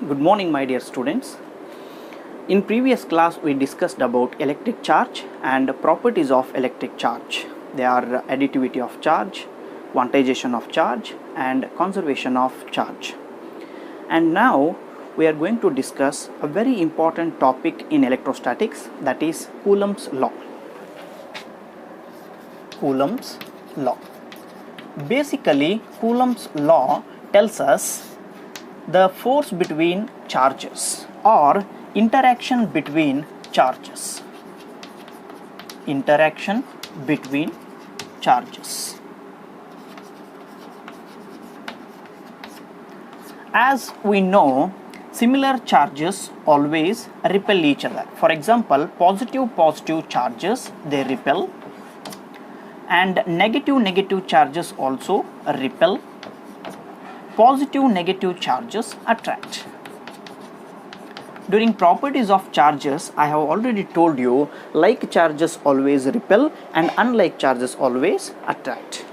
Good morning, my dear students. In previous class we discussed about electric charge and properties of electric charge. They are additivity of charge, quantization of charge and conservation of charge. And now we are going to discuss a very important topic in electrostatics, that is Coulomb's law. Coulomb's law. Basically, Coulomb's law tells us the force between charges or interaction between charges. Interaction between charges. As we know, similar charges always repel each other. For example, positive charges, they repel, and negative charges also repel. Positive charges attract. During properties of charges, I have already told you, like charges always repel and unlike charges always attract.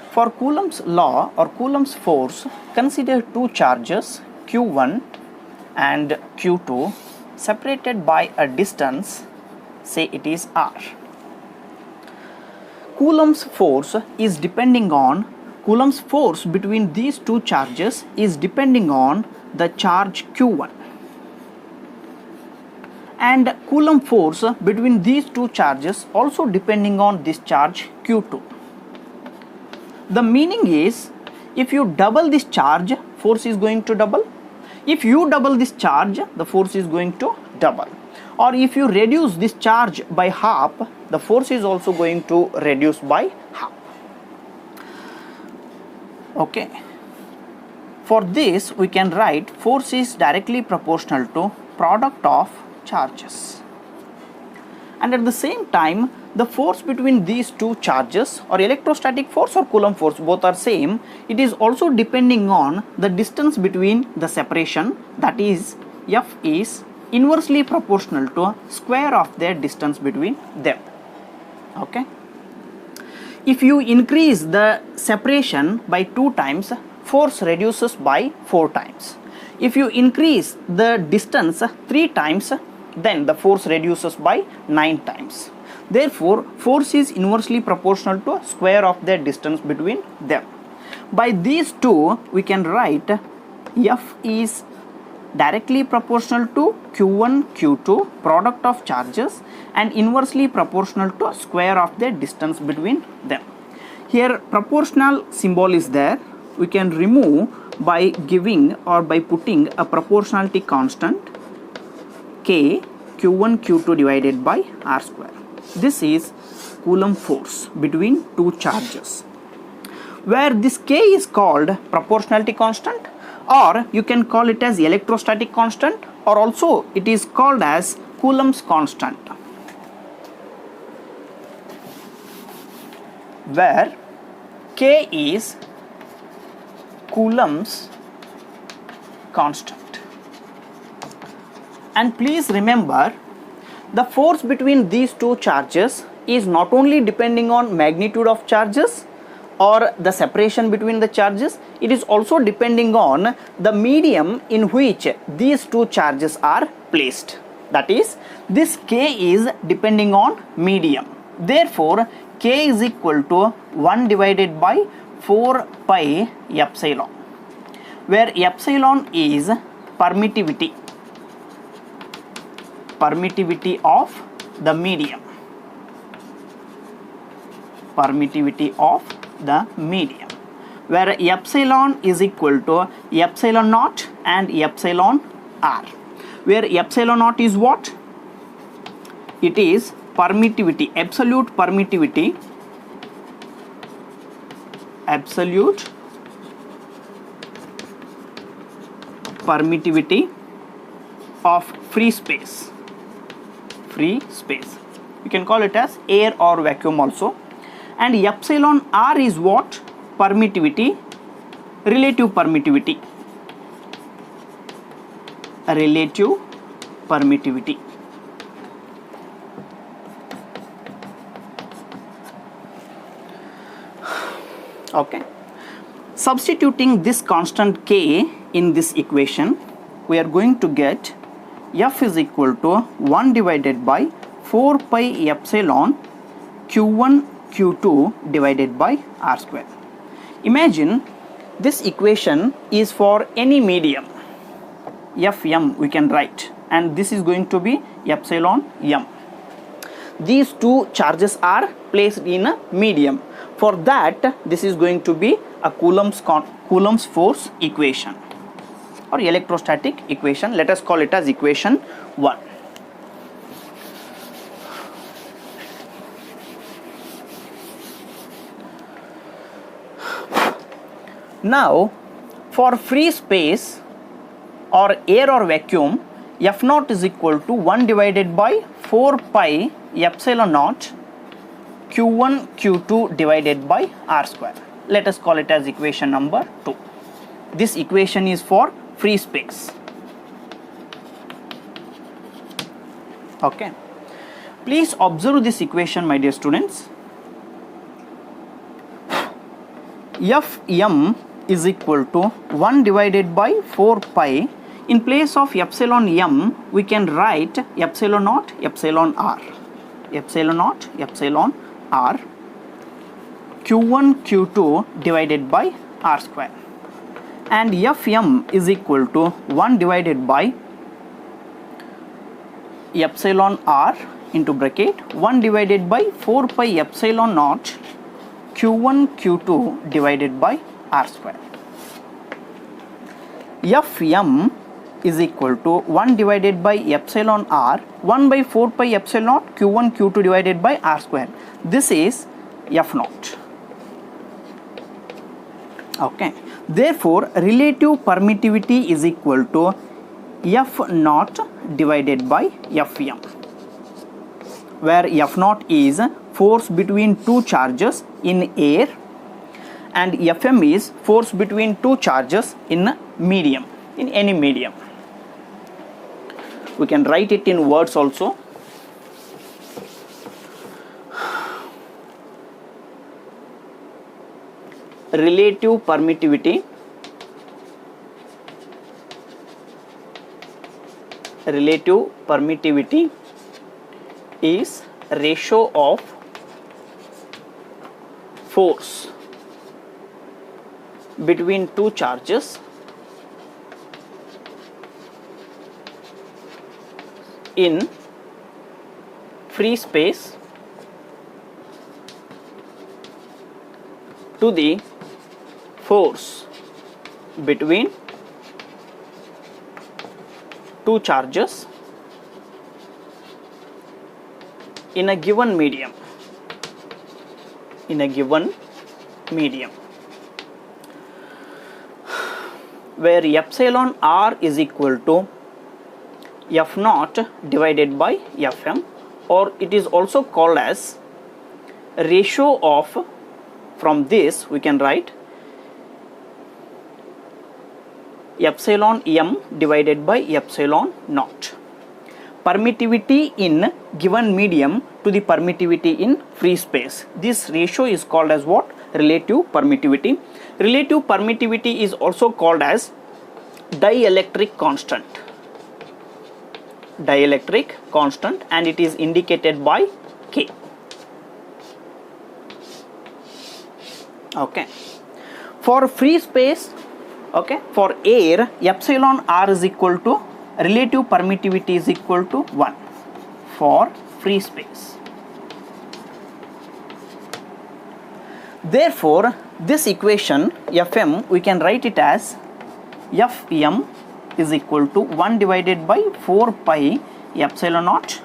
For Coulomb's law or Coulomb's force, consider two charges Q1 and Q2 separated by a distance, say it is R. Coulomb's force between these two charges is depending on the charge Q1, and Coulomb force between these two charges also depending on this charge Q2. The meaning is, if you double this charge, force is going to double. If you double this charge, the force is going to double. Or if you reduce this charge by half, the force is also going to reduce by half. Okay. For this, we can write force is directly proportional to product of charges. And at the same time, the force between these two charges, or electrostatic force or Coulomb force, both are same. It is also depending on the distance between the separation, that is, F is inversely proportional to square of their distance between them. Okay. If you increase the separation by 2 times, force reduces by 4 times. If you increase the distance 3 times, then the force reduces by 9 times. Therefore, force is inversely proportional to square of the distance between them. By these two, we can write F is directly proportional to Q1, Q2, product of charges, and inversely proportional to square of the distance between them. Here, proportional symbol is there. We can remove by giving or by putting a proportionality constant K, Q1, Q2 divided by R square. This is Coulomb force between two charges, where this K is called proportionality constant, or you can call it as electrostatic constant, or also it is called as Coulomb's constant, where K is Coulomb's constant. And please remember, the force between these two charges is not only depending on magnitude of charges or the separation between the charges, it is also depending on the medium in which these two charges are placed. That is, this K is depending on medium. Therefore, K is equal to 1 divided by 4 pi epsilon, where epsilon is permittivity of the medium. Permittivity of the medium, where epsilon is equal to epsilon naught and epsilon r, where epsilon naught is what? It is permittivity, absolute permittivity of free space. You can call it as air or vacuum also. And epsilon r is what? Permittivity, relative permittivity. Okay. Substituting this constant K in this equation, we are going to get F is equal to 1 divided by 4 pi epsilon Q1 Q2 divided by R square. Imagine this equation is for any medium Fm we can write, and this is going to be epsilon m. These two charges are placed in a medium. For that, this is going to be a Coulomb's force equation or electrostatic equation. Let us call it as equation 1. Now, for free space or air or vacuum, F naught is equal to 1 divided by 4 pi epsilon naught Q1 Q2 divided by R square. Let us call it as equation number 2. This equation is for free space. Okay. Please observe this equation, my dear students. Fm is equal to 1 divided by 4 pi. In place of epsilon m, we can write epsilon naught epsilon r. Epsilon naught epsilon r Q1 Q2 divided by R square. And Fm is equal to 1 divided by epsilon r into bracket 1 divided by 4 pi epsilon naught Q1 Q2 divided by R square. Fm is equal to 1 divided by epsilon r 1 by 4 pi epsilon naught Q1 Q2 divided by R square. This is F naught. Okay. Therefore, relative permittivity is equal to F naught divided by Fm, where F naught is force between two charges in air and Fm is force between two charges in medium, in any medium. We can write it in words also. Relative permittivity is ratio of force between two charges in free space to the force between two charges in a given medium. Where epsilon r is equal to F naught divided by Fm, or it is also called as ratio of, from this we can write epsilon m divided by epsilon naught. Permittivity in given medium to the permittivity in free space. This ratio is called as what? Relative permittivity. Relative permittivity is also called as dielectric constant. Dielectric constant, and it is indicated by K. Okay. For free space, okay, for air, epsilon r is equal to, relative permittivity is equal to 1 for free space. Therefore, this equation Fm, we can write it as Fm is equal to 1 divided by 4 pi epsilon naught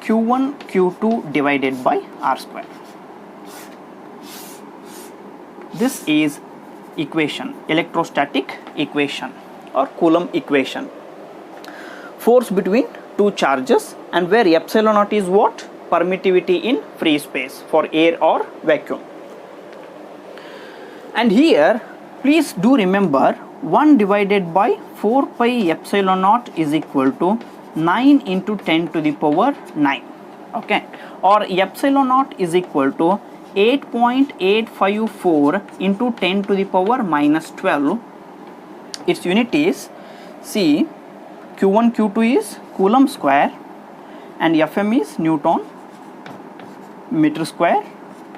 Q1 Q2 divided by R square. This is equation, electrostatic equation or Coulomb equation. Force between two charges, and where epsilon naught is what? Permittivity in free space for air or vacuum. And here, please do remember 1 divided by 4 pi epsilon naught is equal to 9 into 10 to the power 9. Okay, or epsilon naught is equal to 8.854 into 10 to the power minus 12. Its unit is see Q1 Q2 is Coulomb square and Fm is Newton meter square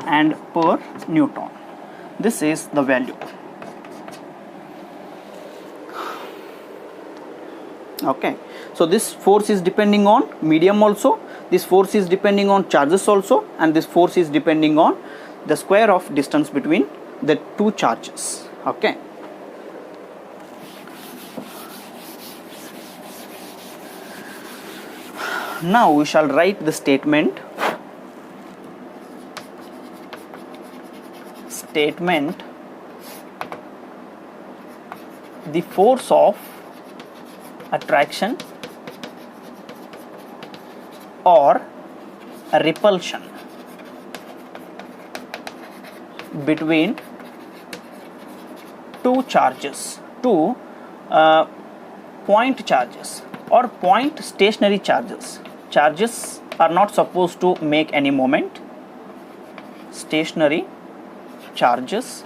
and per Newton. This is the value. Okay, so this force is depending on medium also, this force is depending on charges also, and this force is depending on the square of distance between the two charges. Okay. Now we shall write the statement. The force of attraction or repulsion between two charges, two point charges or point stationary charges. Charges are not supposed to make any moment. Stationary charges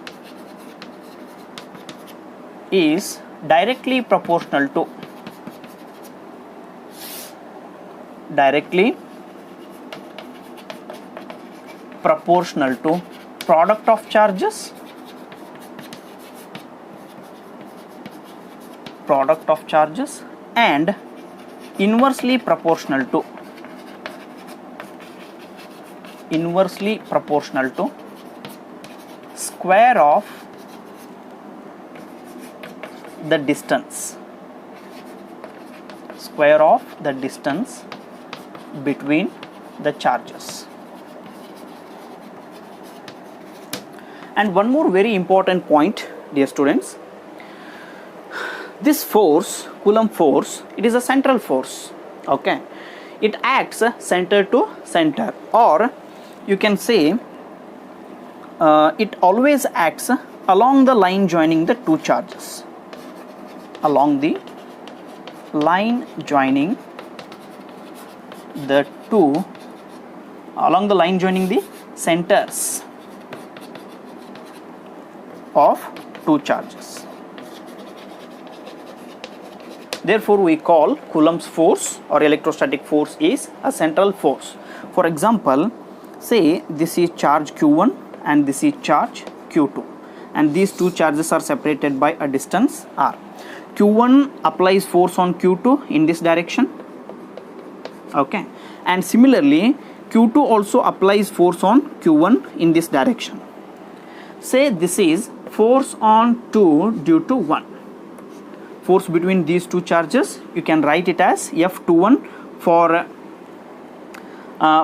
is directly proportional to product of charges and inversely proportional to square of the distance between the charges. And one more very important point, dear students, this force, Coulomb force, it is a central force. Okay, it acts center to center, or you can say it always acts along the line joining the two charges, along the line joining the centers of two charges. Therefore, we call Coulomb's force or electrostatic force is a central force. For example, say this is charge Q1 and this is charge Q2, and these two charges are separated by a distance r. Q1 applies force on Q2 in this direction. Okay, and similarly Q2 also applies force on Q1 in this direction. Say this is force on 2 due to 1. Force between these two charges, you can write it as F21 for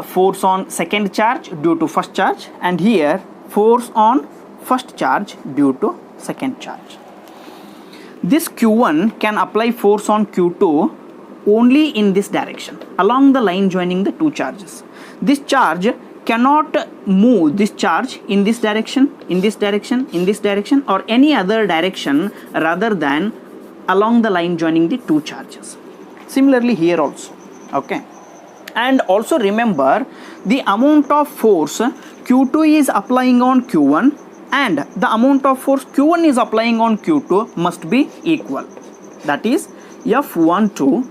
force on second charge due to first charge, and here force on first charge due to second charge. This Q1 can apply force on Q2 only in this direction, along the line joining the two charges. This charge cannot move this charge in this direction, in this direction, in this direction, or any other direction rather than along the line joining the two charges. Similarly here also. Okay, and also remember the amount of force Q2 is applying on Q1 and the amount of force Q1 is applying on Q2 must be equal. That is F12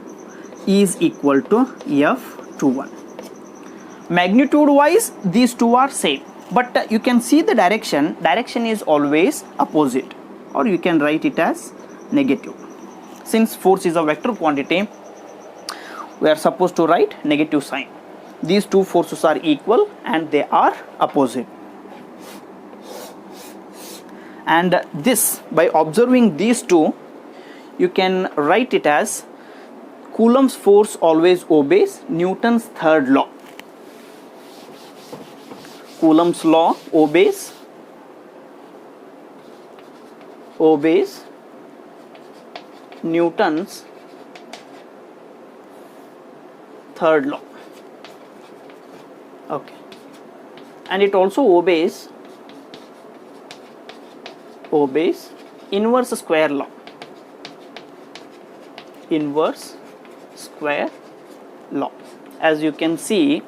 is equal to F21. Magnitude wise these two are same, but you can see the direction is always opposite, or you can write it as negative. Since force is a vector quantity, we are supposed to write negative sign. These two forces are equal and they are opposite. And this, by observing these two, you can write it as Coulomb's force always obeys Newton's third law. Coulomb's law obeys Newton's third law. Okay, and it also obeys inverse square law. Inverse square law. As you can see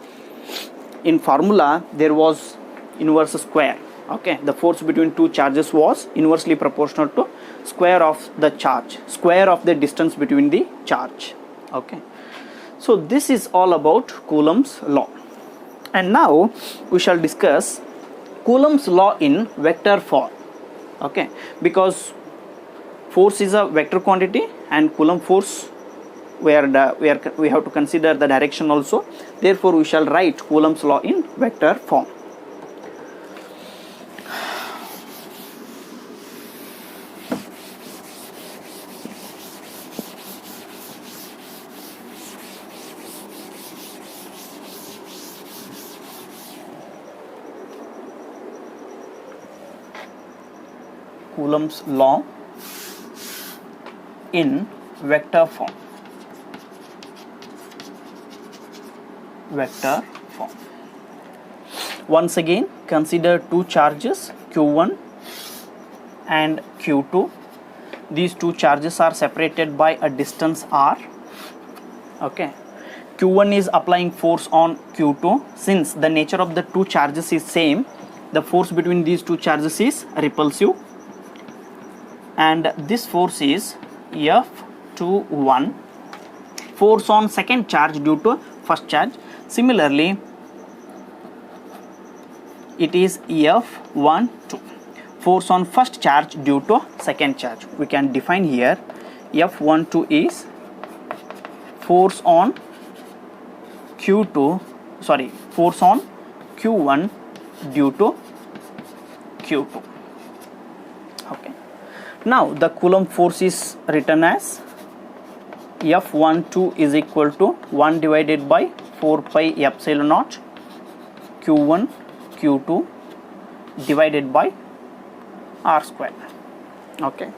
in formula, there was inverse square. Okay, the force between two charges was inversely proportional to square of the charge, square of the distance between the charge. Okay, so this is all about Coulomb's law. And now we shall discuss Coulomb's law in vector form. Okay, because force is a vector quantity and Coulomb force we have to consider the direction also. Therefore we shall write Coulomb's law in vector form. Coulomb's law in vector form. Vector form. Once again, consider two charges Q1 and Q2. These two charges are separated by a distance r. Okay, Q1 is applying force on Q2. Since the nature of the two charges is same, the force between these two charges is repulsive, and this force is F21, force on second charge due to first charge. Similarly, it is F12, force on first charge due to second charge. We can define here F12 is force on force on Q1 due to Q2. Okay. Now the Coulomb force is written as F12 is equal to 1 divided by 4 pi epsilon naught Q1 Q2 divided by r square. Okay,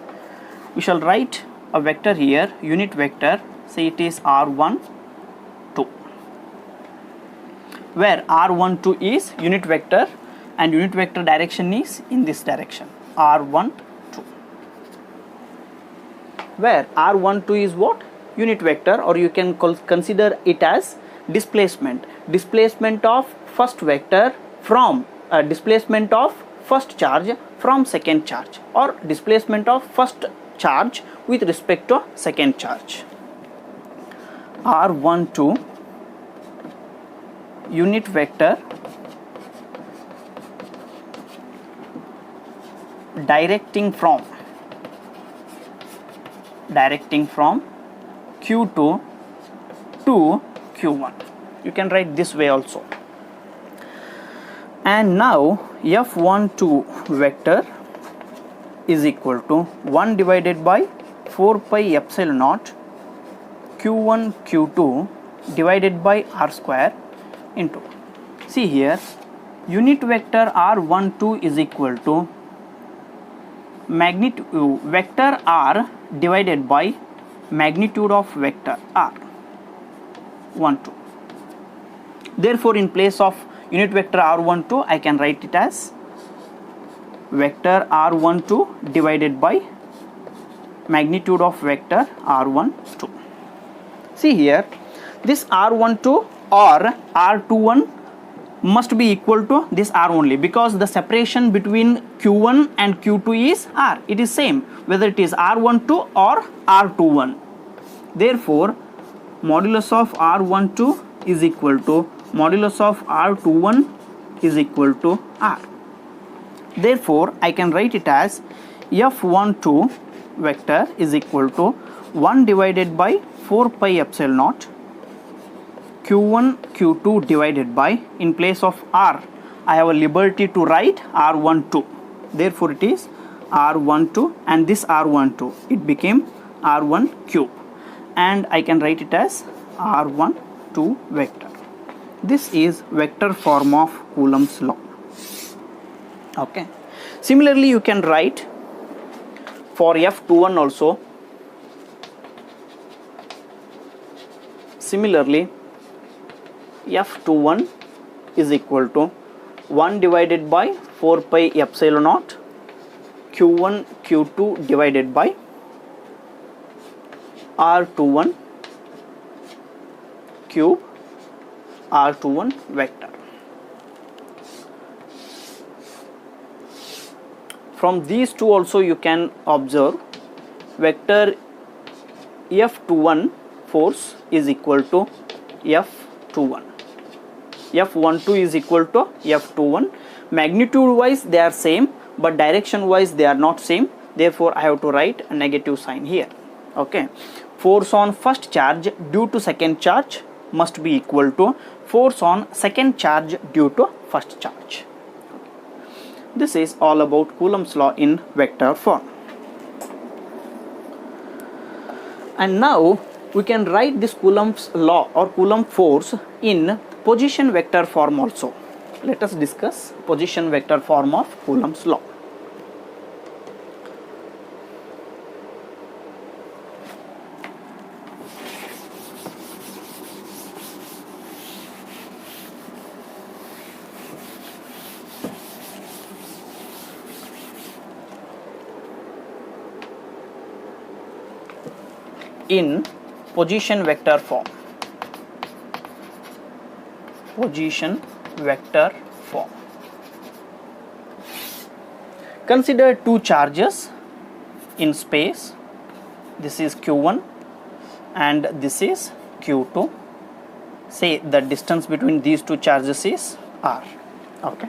we shall write a vector here, unit vector, say it is r12, where r12 is unit vector and unit vector direction is in this direction, r12, where r12 is what? Unit vector, or you can consider it as displacement of first vector from displacement of first charge from second charge, or displacement of first charge with respect to second charge. r12 unit vector directing from Q2 to Q1. You can write this way also. And now F12 vector is equal to 1 divided by 4 pi epsilon naught Q1 Q2 divided by r square into, see here, unit vector r12 is equal to magnitude vector r divided by magnitude of vector r12. Therefore in place of unit vector r12 I can write it as vector r12 divided by magnitude of vector r12. See here, this r12 or r21 must be equal to this r only, because the separation between Q1 and Q2 is r. It is same whether it is r12 or r21. Therefore modulus of r12 is equal to modulus of r21 is equal to r. Therefore I can write it as F12 vector is equal to 1 divided by 4 pi epsilon naught Q1 Q2 divided by, in place of r I have a liberty to write r12. Therefore it is r12, and this r12 it became r1 cube, and I can write it as r12 vector. This is vector form of Coulomb's law. Okay. Similarly you can write for F21 also. Similarly F21 is equal to 1 divided by 4 pi epsilon naught Q1 Q2 divided by R21 cube R21 vector. From these two also you can observe vector F21 force is equal to F21. F12 is equal to F21. Magnitude wise they are same, but direction wise they are not same. Therefore I have to write a negative sign here. Okay. Force on first charge due to second charge must be equal to force on second charge due to first charge. This is all about Coulomb's law in vector form. And now we can write this Coulomb's law or Coulomb force in position vector form also. Let us discuss position vector form of Coulomb's law. In position vector form. Position vector form. Consider two charges in space. This is Q1 and this is Q2. Say the distance between these two charges is R. Okay.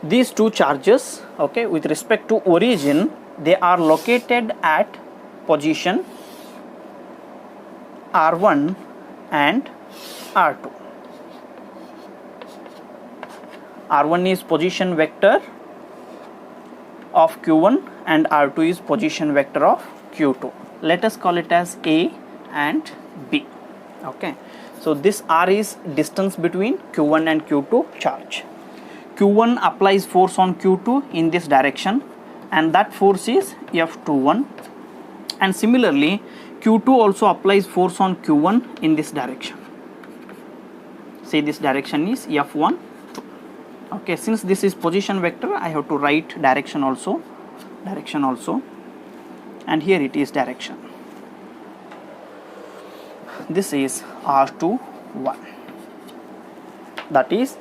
These two charges, okay, with respect to origin, they are located at position R1 and R2. R1 is position vector of Q1 and R2 is position vector of Q2. Let us call it as A and B. Okay. So this R is distance between Q1 and Q2 charge. Q1 applies force on Q2 in this direction, and that force is F21, and similarly Q2 also applies force on Q1 in this direction. Say this direction is F12. Okay, since this is position vector, I have to write direction also, and here it is direction. This is R21. That is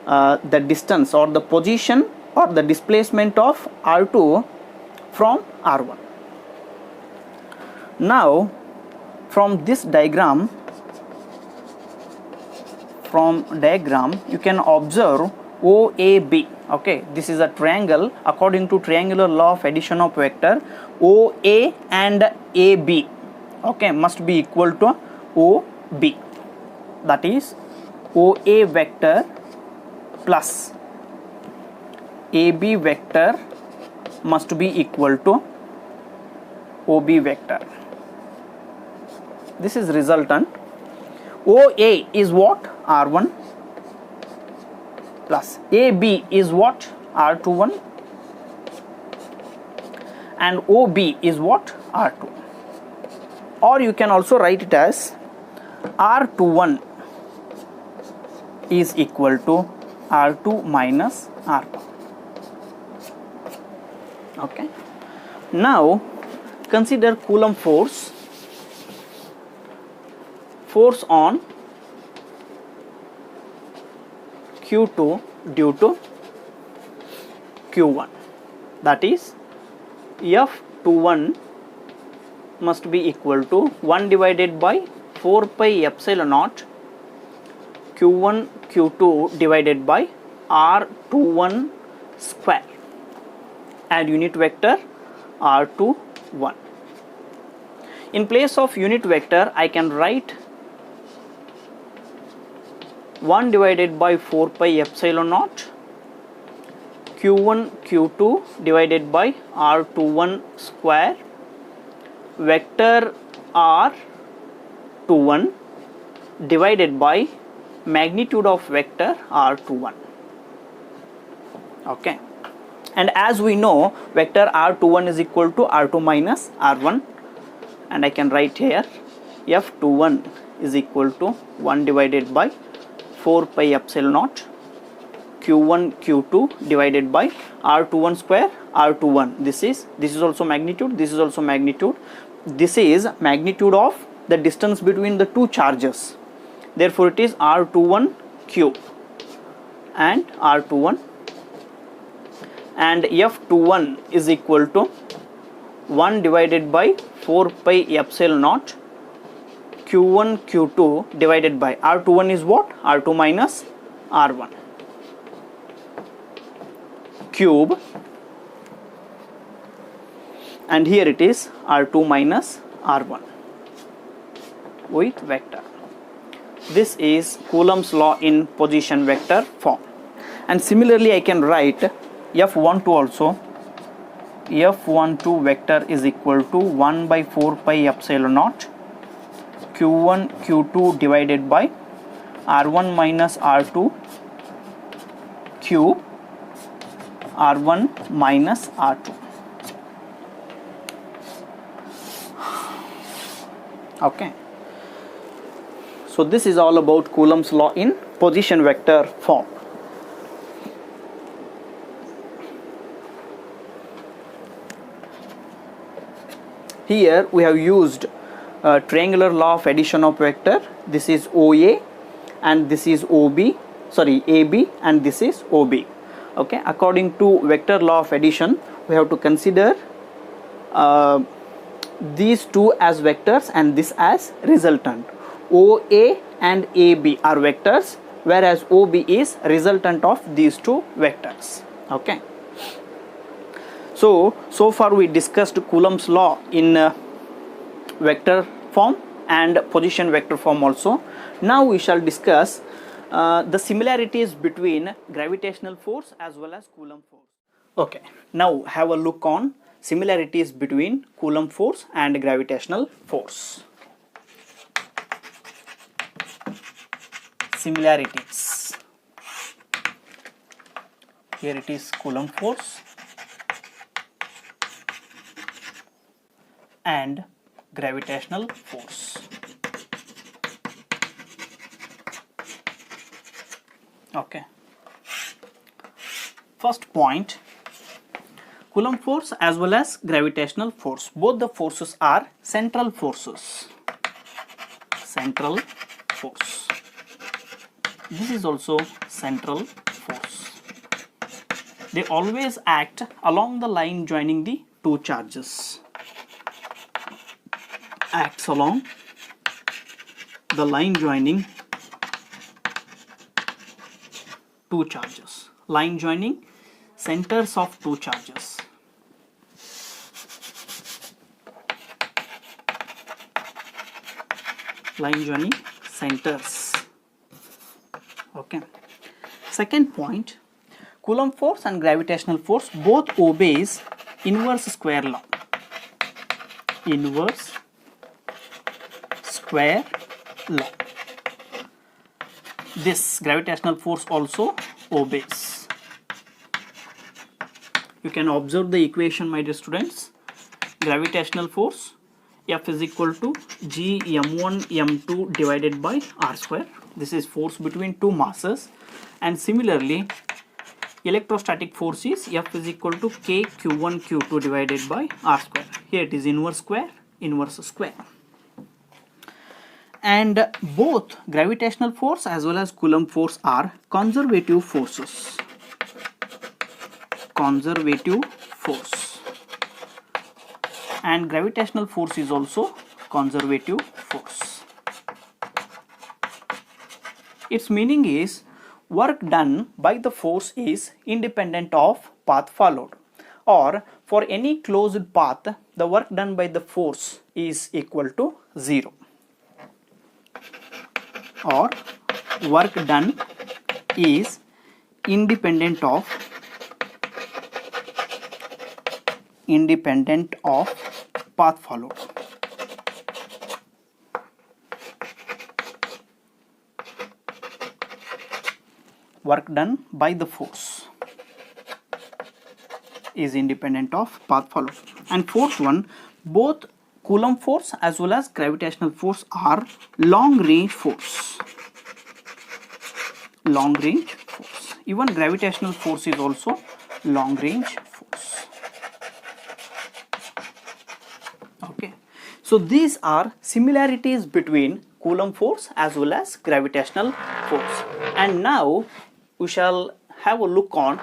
the distance or the position or the displacement of R2 from R1. Now from this diagram, you can observe OAB. Okay, this is a triangle. According to triangular law of addition of vector, OA and AB, okay, must be equal to OB. That is OA vector plus AB vector must be equal to OB vector. This is resultant. OA is what? R1 plus AB is what? R21, and OB is what? R2. Or you can also write it as R21 is equal to R2 minus R1. Okay. Now consider Coulomb force. Force on Q2 due to Q1. That is F21 must be equal to 1 divided by 4 pi epsilon naught Q1 Q2 divided by R21 square, and unit vector R21. In place of unit vector, I can write 1 divided by 4 pi epsilon naught Q1 Q2 divided by R21 square, vector R21 divided by magnitude of vector R21. Okay, and as we know, vector R21 is equal to R2 minus R1, and I can write here F21 is equal to 1 divided by 4 pi epsilon naught Q1 Q2 divided by R21 square R21. This is also magnitude, this is also magnitude. This is magnitude of the distance between the two charges. Therefore it is R21 cube and R21. and F21 is equal to 1 divided by 4 pi epsilon naught Q1 Q2 divided by R21 is what? R2 minus R1 cube, and here it is R2 minus R1 with vector. This is Coulomb's law in position vector form. And similarly I can write F12 also. F12 vector is equal to 1 by 4 pi epsilon naught Q1 Q2 divided by R1 minus R2 cube R1 minus R2. Okay. So this is all about Coulomb's law in position vector form. Here we have used triangular law of addition of vector. This is OA and this is AB and this is OB. Okay, according to vector law of addition, we have to consider these two as vectors and this as resultant. OA and AB are vectors, whereas OB is resultant of these two vectors. Okay. So far we discussed Coulomb's law in vector form and position vector form also. Now we shall discuss the similarities between gravitational force as well as Coulomb force. Okay, now have a look on similarities between Coulomb force and gravitational force. Similarities. Here it is Coulomb force and gravitational force. Okay. First point, Coulomb force as well as gravitational force. Both the forces are central forces. Central force. This is also central force. They always act along the line joining the two charges. Acts along the line joining two charges. Line joining centers of two charges. Line joining centers. Okay. Second point, Coulomb force and gravitational force both obeys inverse square law. Inverse square law. This gravitational force also obeys. You can observe the equation, my dear students. Gravitational force F is equal to G m1 m2 divided by r square. This is force between two masses. And similarly, electrostatic force is F is equal to K q1 q2 divided by r square. Here it is inverse square, inverse square. And both gravitational force as well as Coulomb force are conservative forces. Conservative force. And gravitational force is also conservative force. Its meaning is work done by the force is independent of path followed, or for any closed path the work done by the force is equal to 0, or work done is independent of path followed. Work done by the force is independent of path followed. And fourth one, both Coulomb force as well as gravitational force are long range force. Long range force. Even gravitational force is also long range force. Okay. So these are similarities between Coulomb force as well as gravitational force. And now we shall have a look on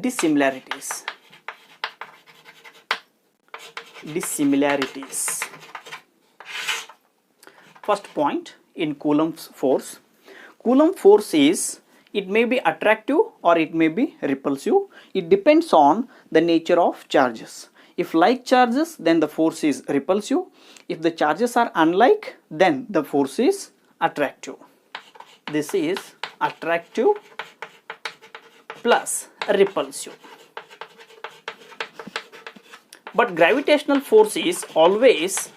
dissimilarities. First point in Coulomb's force. Coulomb force is, it may be attractive or it may be repulsive. It depends on the nature of charges. If like charges, then the force is repulsive. If the charges are unlike, then the force is attractive. This is attractive plus repulsive. But gravitational force is always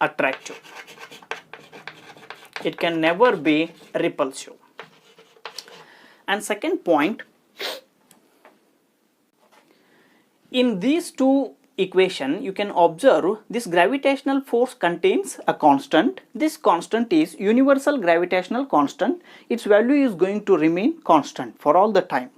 attractive. It can never be repulsive. And second point, in these two equations, you can observe this gravitational force contains a constant. This constant is universal gravitational constant. Its value is going to remain constant for all the time.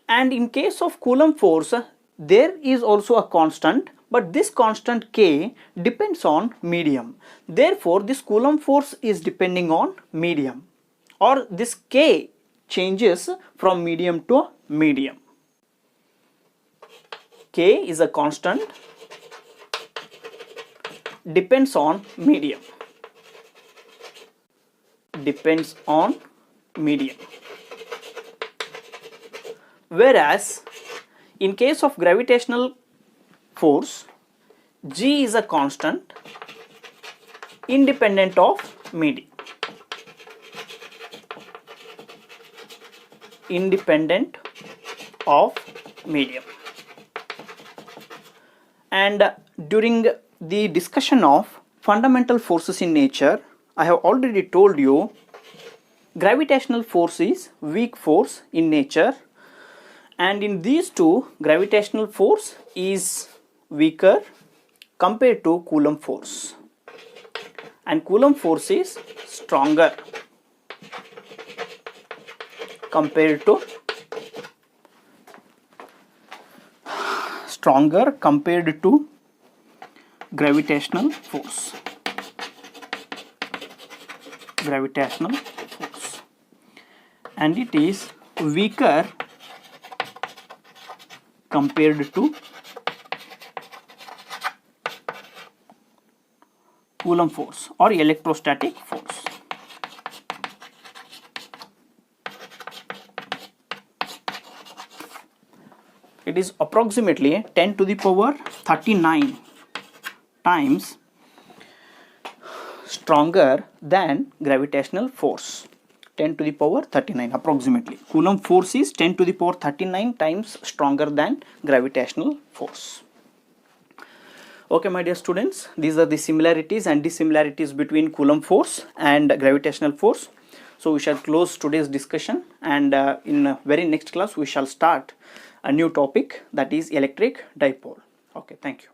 And in case of Coulomb force, there is also a constant, but this constant K depends on medium. Therefore, this Coulomb force is depending on medium, or this K changes from medium to medium. K is a constant, depends on medium. Depends on medium. Whereas in case of gravitational force, G is a constant independent of medium. Independent of medium. And during the discussion of fundamental forces in nature, I have already told you gravitational force is weak force in nature, and in these two, gravitational force is weaker compared to Coulomb force, and Coulomb force is stronger compared to gravitational force. And it is weaker compared to Coulomb force or electrostatic force. It is approximately 10 to the power 39 times stronger than gravitational force. 10 to the power 39 approximately. Coulomb force is 10 to the power 39 times stronger than gravitational force. Okay, my dear students, these are the similarities and dissimilarities between Coulomb force and gravitational force. So we shall close today's discussion, and in very next class we shall start a new topic, that is electric dipole. Okay, thank you.